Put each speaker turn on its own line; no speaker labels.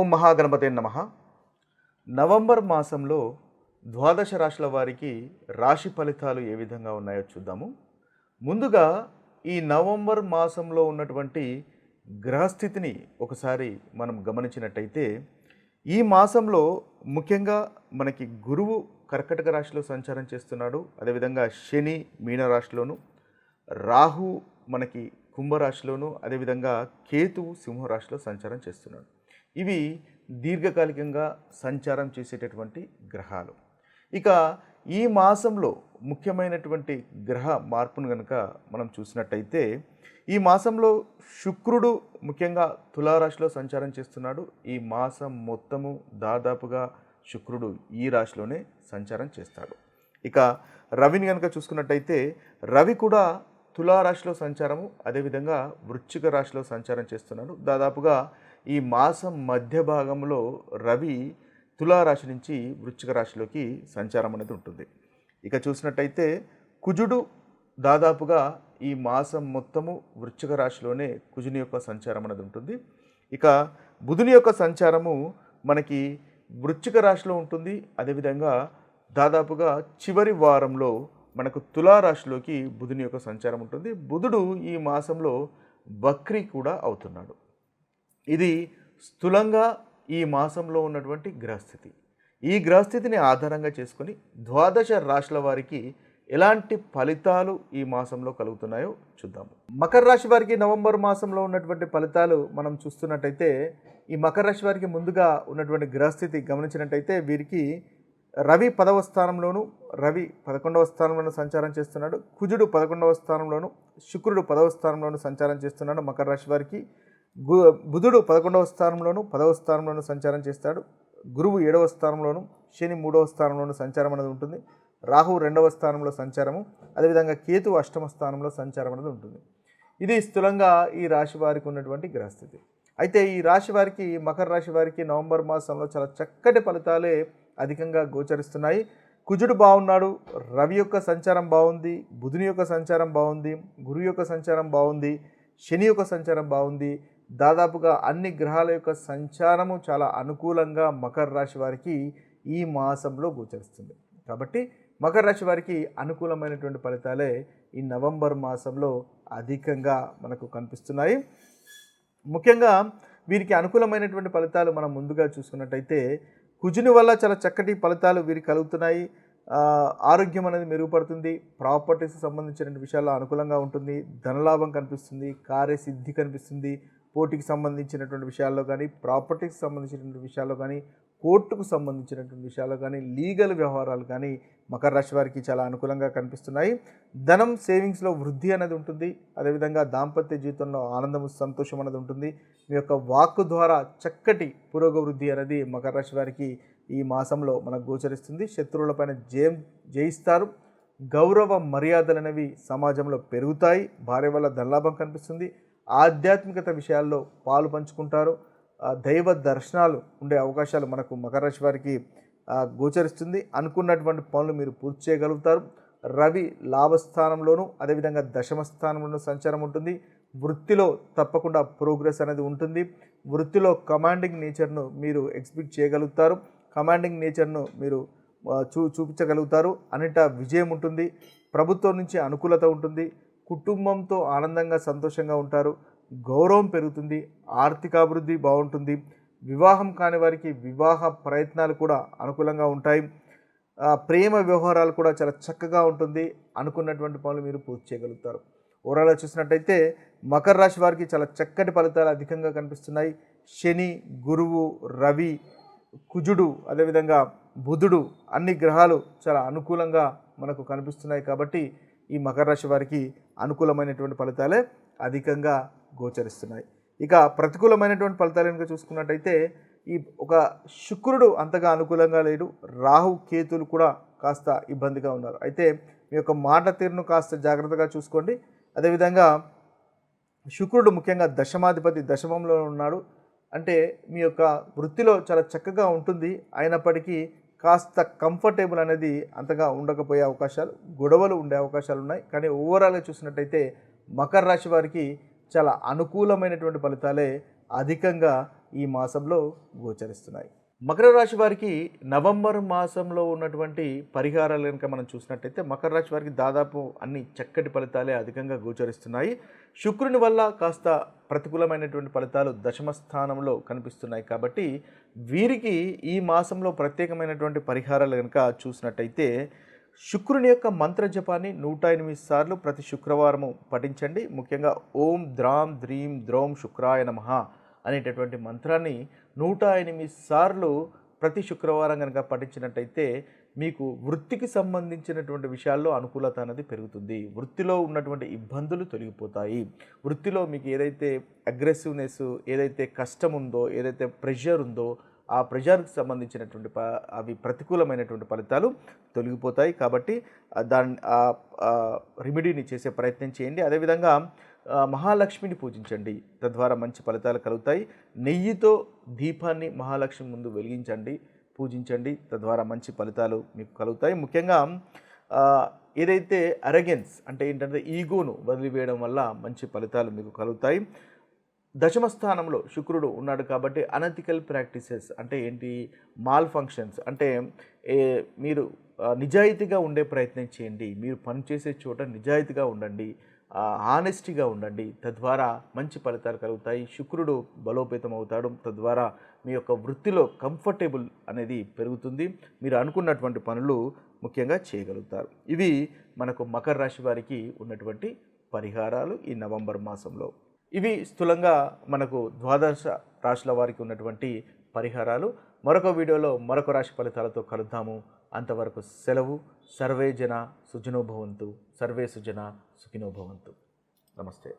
ఓం మహాగణపతే నమః. నవంబర్ మాసంలో ద్వాదశ రాశుల వారికి రాశి ఫలితాలు ఏ విధంగా ఉన్నాయో చూద్దాము. ముందుగా ఈ నవంబర్ మాసంలో ఉన్నటువంటి గ్రహస్థితిని ఒకసారి మనం గమనించినట్టయితే ఈ మాసంలో ముఖ్యంగా మనకి గురువు కర్కటక రాశిలో సంచారం చేస్తున్నాడు. అదేవిధంగా శని మీనరాశిలోను, రాహు మనకి కుంభరాశిలోను, అదేవిధంగా కేతువు సింహరాశిలో సంచారం చేస్తున్నాడు. ఇవి దీర్ఘకాలికంగా సంచారం చేసేటటువంటి గ్రహాలు. ఇక ఈ మాసంలో ముఖ్యమైనటువంటి గ్రహ మార్పును కనుక మనం చూసినట్టయితే ఈ మాసంలో శుక్రుడు ముఖ్యంగా తులారాశిలో సంచారం చేస్తున్నాడు. ఈ మాసం మొత్తము దాదాపుగా శుక్రుడు ఈ రాశిలోనే సంచారం చేస్తాడు. ఇక రవిని కనుక చూసుకున్నట్టయితే రవి కూడా తులారాశిలో సంచారము, అదేవిధంగా వృశ్చిక రాశిలో సంచారం చేస్తున్నాడు. దాదాపుగా ఈ మాసం మధ్య భాగంలో రవి తులారాశి నుంచి వృశ్చిక రాశిలోకి సంచారం అనేది ఉంటుంది. ఇక చూసినట్టయితే కుజుడు దాదాపుగా ఈ మాసం మొత్తము వృశ్చిక రాశిలోనే కుజుని యొక్క సంచారం అనేది ఉంటుంది. ఇక బుధుని యొక్క సంచారము మనకి వృశ్చిక రాశిలో ఉంటుంది. అదేవిధంగా దాదాపుగా చివరి వారంలో మనకు తులారాశిలోకి బుధుని యొక్క సంచారం ఉంటుంది. బుధుడు ఈ మాసంలో వక్రీ కూడా అవుతున్నాడు. ఇది స్థూలంగా ఈ మాసంలో ఉన్నటువంటి గ్రహస్థితి. ఈ గ్రహస్థితిని ఆధారంగా చేసుకొని ద్వాదశ రాశుల వారికి ఎలాంటి ఫలితాలు ఈ మాసంలో కలుగుతున్నాయో చూద్దాము. మకర రాశి వారికి నవంబర్ మాసంలో ఉన్నటువంటి ఫలితాలు మనం చూస్తున్నట్టయితే ఈ మకర రాశి వారికి ముందుగా ఉన్నటువంటి గ్రహస్థితి గమనించినట్టయితే వీరికి రవి 10వ స్థానంలోను, రవి 11వ స్థానంలోను సంచారం చేస్తున్నాడు. కుజుడు 11వ స్థానంలోను, శుక్రుడు 10వ స్థానంలోను సంచారం చేస్తున్నాడు. మకర రాశి వారికి బుధుడు 11వ స్థానంలోను, 10వ స్థానంలోను సంచారం చేస్తాడు. గురువు 7వ స్థానంలోను, శని 3వ స్థానంలోను సంచారం అనేది ఉంటుంది. రాహు 2వ స్థానంలో సంచారము, అదేవిధంగా కేతు 8వ స్థానంలో సంచారం అనేది ఉంటుంది. ఇది స్థూలంగా ఈ రాశి వారికి ఉన్నటువంటి గ్రహస్థితి. అయితే ఈ రాశి వారికి మకర రాశి వారికి నవంబర్ మాసంలో చాలా చక్కటి ఫలితాలే అధికంగా గోచరిస్తున్నాయి. కుజుడు బాగున్నాడు, రవి యొక్క సంచారం బాగుంది, బుధుని యొక్క సంచారం బాగుంది, గురువు యొక్క సంచారం బాగుంది, శని యొక్క సంచారం బాగుంది. దాదాపుగా అన్ని గ్రహాల యొక్క సంచారము చాలా అనుకూలంగా మకర రాశి వారికి ఈ మాసంలో గోచరిస్తుంది. కాబట్టి మకర రాశి వారికి అనుకూలమైనటువంటి ఫలితాలే ఈ నవంబర్ మాసంలో అధికంగా మనకు కనిపిస్తున్నాయి. ముఖ్యంగా వీరికి అనుకూలమైనటువంటి ఫలితాలు మనం ముందుగా చూసుకున్నట్టయితే కుజుని వల్ల చాలా చక్కటి ఫలితాలు వీరికి కలుగుతున్నాయి. ఆరోగ్యం అనేది మెరుగుపడుతుంది. ప్రాపర్టీస్ సంబంధించిన విషయాల్లో అనుకూలంగా ఉంటుంది. ధనలాభం కనిపిస్తుంది, కార్యసిద్ధి కనిపిస్తుంది. పోటీకి సంబంధించినటువంటి విషయాల్లో కానీ, ప్రాపర్టీకి సంబంధించినటువంటి విషయాల్లో కానీ, కోర్టుకు సంబంధించినటువంటి విషయాల్లో కానీ, లీగల్ వ్యవహారాలు కానీ మకర రాశి వారికి చాలా అనుకూలంగా కనిపిస్తున్నాయి. ధనం సేవింగ్స్లో వృద్ధి అనేది ఉంటుంది. అదేవిధంగా దాంపత్య జీవితంలో ఆనందం, సంతోషం అనేది ఉంటుంది. మీ యొక్క వాక్కు ద్వారా చక్కటి పురోగవృద్ధి అనేది మకర రాశి వారికి ఈ మాసంలో మనకు గోచరిస్తుంది. శత్రువులపైన జయిస్తారు. గౌరవ మర్యాదలు అనేవి సమాజంలో పెరుగుతాయి. భార్య వల్ల ధనలాభం కనిపిస్తుంది. ఆధ్యాత్మికత విషయాల్లో పాలు పంచుకుంటారు. దైవ దర్శనాలు ఉండే అవకాశాలు మనకు మకర రాశి వారికి గోచరిస్తుంది. అనుకున్నటువంటి పనులు మీరు పూర్తి చేయగలుగుతారు. రవి లాభస్థానంలోను, అదేవిధంగా దశమ స్థానంలోనూ సంచారం ఉంటుంది. వృత్తిలో తప్పకుండా ప్రోగ్రెస్ అనేది ఉంటుంది. వృత్తిలో కమాండింగ్ నేచర్ను మీరు ఎగ్జిబిట్ చేయగలుగుతారు. కమాండింగ్ నేచర్ను మీరు చూపించగలుగుతారు. అన్నిటా విజయం ఉంటుంది. ప్రభుత్వం నుంచి అనుకూలత ఉంటుంది. కుటుంబంతో ఆనందంగా సంతోషంగా ఉంటారు. గౌరవం పెరుగుతుంది. ఆర్థికాభివృద్ధి బాగుంటుంది. వివాహం కాని వారికి వివాహ ప్రయత్నాలు కూడా అనుకూలంగా ఉంటాయి. ప్రేమ వ్యవహారాలు కూడా చాలా చక్కగా ఉంటుంది. అనుకున్నటువంటి పనులు మీరు పూర్తి చేయగలుగుతారు. ఓవరాల్గా చూసినట్టయితే మకర రాశి వారికి చాలా చక్కటి ఫలితాలు అధికంగా కనిపిస్తున్నాయి. శని, గురువు, రవి, కుజుడు, అదేవిధంగా బుధుడు అన్ని గ్రహాలు చాలా అనుకూలంగా మనకు కనిపిస్తున్నాయి. కాబట్టి ఈ మకర రాశి వారికి అనుకూలమైనటువంటి ఫలితాలే అధికంగా గోచరిస్తున్నాయి. ఇక ప్రతికూలమైనటువంటి ఫలితాలు కనుక చూసుకున్నట్టయితే ఈ ఒక శుక్రుడు అంతగా అనుకూలంగా లేడు. రాహు, కేతులు కూడా కాస్త ఇబ్బందిగా ఉన్నారు. అయితే మీ యొక్క మాట తీరును కాస్త జాగ్రత్తగా చూసుకోండి. అదేవిధంగా శుక్రుడు ముఖ్యంగా దశమాధిపతి దశమంలో ఉన్నాడు. అంటే మీ యొక్క వృత్తిలో చాలా చక్కగా ఉంటుంది. అయినప్పటికీ కాస్త కంఫర్టబుల్ అనేది అంతగా ఉండకపోయే అవకాశాలు, గొడవలు ఉండే అవకాశాలు ఉన్నాయి. కానీ ఓవరాల్గా చూసినట్టయితే మకర రాశి వారికి చాలా అనుకూలమైనటువంటి ఫలితాలే అధికంగా ఈ మాసంలో గోచరిస్తున్నాయి. మకర రాశి వారికి నవంబర్ మాసంలో ఉన్నటువంటి పరిహారాలు కనుక మనం చూసినట్టయితే మకర రాశి వారికి దాదాపు అన్ని చక్కటి ఫలితాలే అధికంగా గోచరిస్తున్నాయి. శుక్రుని వల్ల కాస్త ప్రతికూలమైనటువంటి ఫలితాలు దశమ స్థానంలో కనిపిస్తున్నాయి. కాబట్టి వీరికి ఈ మాసంలో ప్రత్యేకమైనటువంటి పరిహారాలు కనుక చూసినట్టయితే శుక్రుని యొక్క మంత్ర జపాన్ని 108 సార్లు ప్రతి శుక్రవారము పఠించండి. ముఖ్యంగా ఓం ద్రాం ద్రీం ద్రౌం శుక్రాయ నమః అనేటటువంటి మంత్రాన్ని 108 సార్లు ప్రతి శుక్రవారం కనుక పఠించినట్టయితే మీకు వృత్తికి సంబంధించినటువంటి విషయాల్లో అనుకూలత అనేది పెరుగుతుంది. వృత్తిలో ఉన్నటువంటి ఇబ్బందులు తొలగిపోతాయి. వృత్తిలో మీకు ఏదైతే అగ్రెసివ్నెస్, ఏదైతే కష్టం ఉందో, ఏదైతే ప్రెషర్ ఉందో ఆ ప్రెషర్కి సంబంధించినటువంటి అవి ప్రతికూలమైనటువంటి ఫలితాలు తొలగిపోతాయి. కాబట్టి దాన్ని రెమెడీని చేసే ప్రయత్నం చేయండి. అదేవిధంగా మహాలక్ష్మిని పూజించండి, తద్వారా మంచి ఫలితాలు కలుగుతాయి. నెయ్యితో దీపాన్ని మహాలక్ష్మి ముందు వెలిగించండి, పూజించండి, తద్వారా మంచి ఫలితాలు మీకు కలుగుతాయి. ముఖ్యంగా ఏదైతే అరగెన్స్ అంటే ఏంటంటే ఈగోను వదిలివేయడం వల్ల మంచి ఫలితాలు మీకు కలుగుతాయి. దశమ స్థానంలో శుక్రుడు ఉన్నాడు కాబట్టి అనెథికల్ ప్రాక్టీసెస్ అంటే ఏంటి, మాల్ ఫంక్షన్స్ అంటే మీరు నిజాయితీగా ఉండే ప్రయత్నం చేయండి. మీరు పనిచేసే చోట నిజాయితీగా ఉండండి, ఆనెస్టీగా ఉండండి, తద్వారా మంచి ఫలితాలు కలుగుతాయి. శుక్రుడు బలోపేతం అవుతాడు, తద్వారా మీ యొక్క వృత్తిలో కంఫర్టబుల్ అనేది పెరుగుతుంది. మీరు అనుకున్నటువంటి పనులు ముఖ్యంగా చేయగలుగుతారు. ఇవి మనకు మకర రాశి వారికి ఉన్నటువంటి పరిహారాలు ఈ నవంబర్ మాసంలో. ఇవి స్థూలంగా మనకు ద్వాదశ రాశుల వారికి ఉన్నటువంటి పరిహారాలు. మరొక వీడియోలో మరొక రాశి ఫలితాలతో కలుద్దాము. అంతవరకు సెలవు. సర్వే జన సుఖినో భవంతు, సర్వే సుజన సుఖినో భవంతు. నమస్తే.